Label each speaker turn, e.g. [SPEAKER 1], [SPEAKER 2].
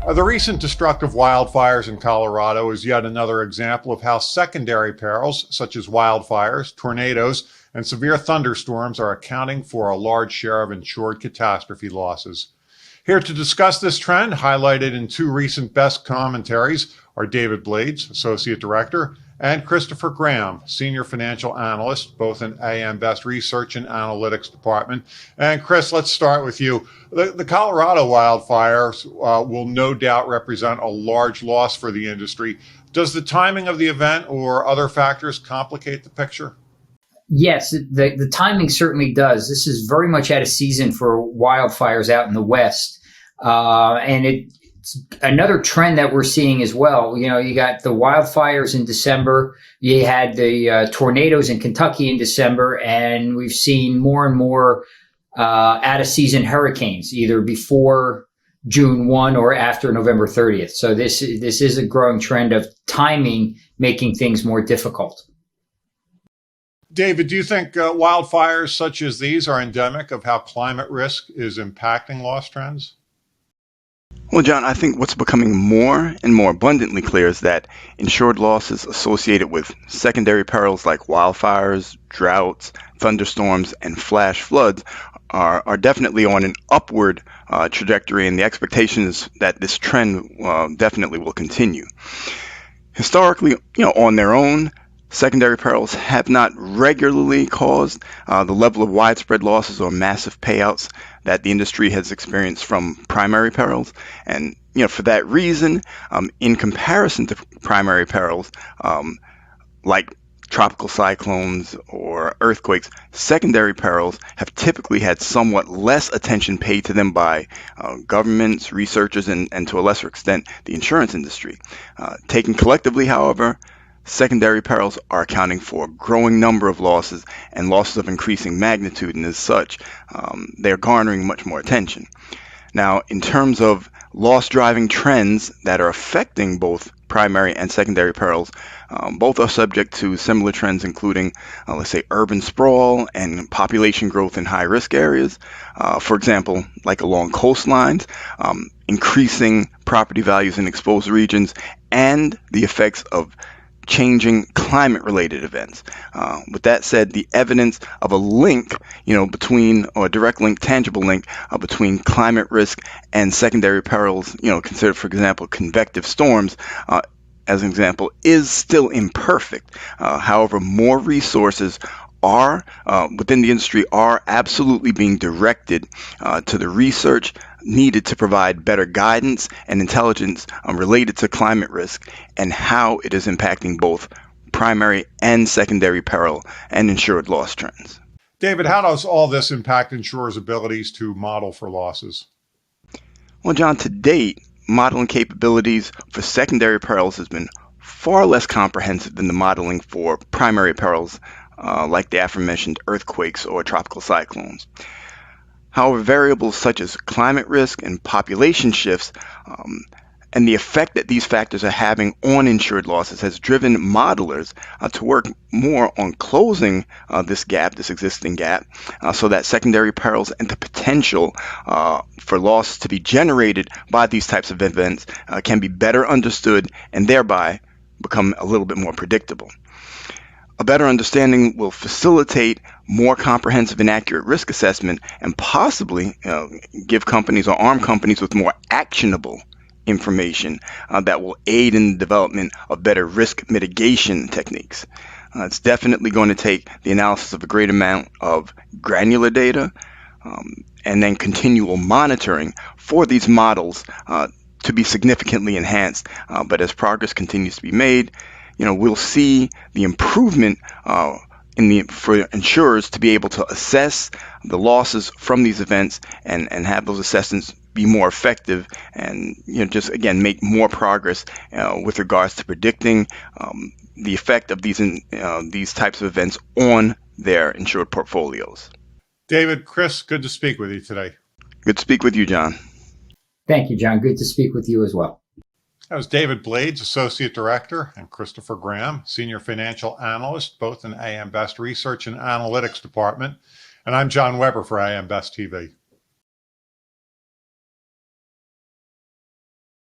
[SPEAKER 1] The recent destructive wildfires in Colorado is yet another example of how secondary perils, such as wildfires, tornadoes, and severe thunderstorms, are accounting for a large share of insured catastrophe losses. Here to discuss this trend, highlighted in two recent best commentaries, are David Blades, Associate Director, and Christopher Graham, Senior Financial Analyst, both in AM Best Research and Analytics Department. And Chris, let's start with you. The Colorado wildfires will no doubt represent a large loss for the industry. Does the timing of the event or other factors complicate the picture?
[SPEAKER 2] Yes, the timing certainly does. This is very much out of season for wildfires out in the West. And it's another trend that we're seeing as well. You know, you got the wildfires in December, you had the tornadoes in Kentucky in December, and we've seen more and more out of season hurricanes, either before June 1 or after November 30th. So this is a growing trend of timing making things more difficult.
[SPEAKER 1] David, do you think wildfires such as these are endemic of how climate risk is impacting loss trends?
[SPEAKER 3] Well, John, I think what's becoming more and more abundantly clear is that insured losses associated with secondary perils like wildfires, droughts, thunderstorms, and flash floods are definitely on an upward trajectory, and the expectation is that this trend definitely will continue. Historically, on their own, secondary perils have not regularly caused the level of widespread losses or massive payouts that the industry has experienced from primary perils. And for that reason, in comparison to primary perils, like tropical cyclones or earthquakes, secondary perils have typically had somewhat less attention paid to them by governments, researchers, and to a lesser extent, the insurance industry. Taken collectively, however, secondary perils are accounting for a growing number of losses and losses of increasing magnitude, and as such, they're garnering much more attention. Now, in terms of loss-driving trends that are affecting both primary and secondary perils, both are subject to similar trends, including, let's say, urban sprawl and population growth in high-risk areas. For example, like along coastlines, increasing property values in exposed regions, and the effects of changing climate-related events. With that said, the evidence of a link, between, or a direct link, tangible link between climate risk and secondary perils, considered, for example, convective storms, as an example, is still imperfect. However, more resources are within the industry are absolutely being directed to the research needed to provide better guidance and intelligence related to climate risk and how it is impacting both primary and secondary peril and insured loss trends.
[SPEAKER 1] David, how does all this impact insurers' abilities to model for losses?
[SPEAKER 3] Well, John, to date, modeling capabilities for secondary perils has been far less comprehensive than the modeling for primary perils, like the aforementioned earthquakes or tropical cyclones. However, variables such as climate risk and population shifts and the effect that these factors are having on insured losses has driven modelers to work more on closing this existing gap, so that secondary perils and the potential for loss to be generated by these types of events can be better understood and thereby become a little bit more predictable. A better understanding will facilitate more comprehensive and accurate risk assessment and possibly give companies or arm companies with more actionable information that will aid in the development of better risk mitigation techniques. It's definitely going to take the analysis of a great amount of granular data and then continual monitoring for these models to be significantly enhanced. But as progress continues to be made, we'll see the improvement for insurers to be able to assess the losses from these events and have those assessments be more effective and just again make more progress with regards to predicting the effect of these types of events on their insured portfolios.
[SPEAKER 1] David, Chris, good to speak with you today.
[SPEAKER 3] Good to speak with you, John.
[SPEAKER 2] Thank you, John. Good to speak with you as well.
[SPEAKER 1] That was David Blades, Associate Director, and Christopher Graham, Senior Financial Analyst, both in AM Best Research and Analytics Department. And I'm John Weber for AM Best TV.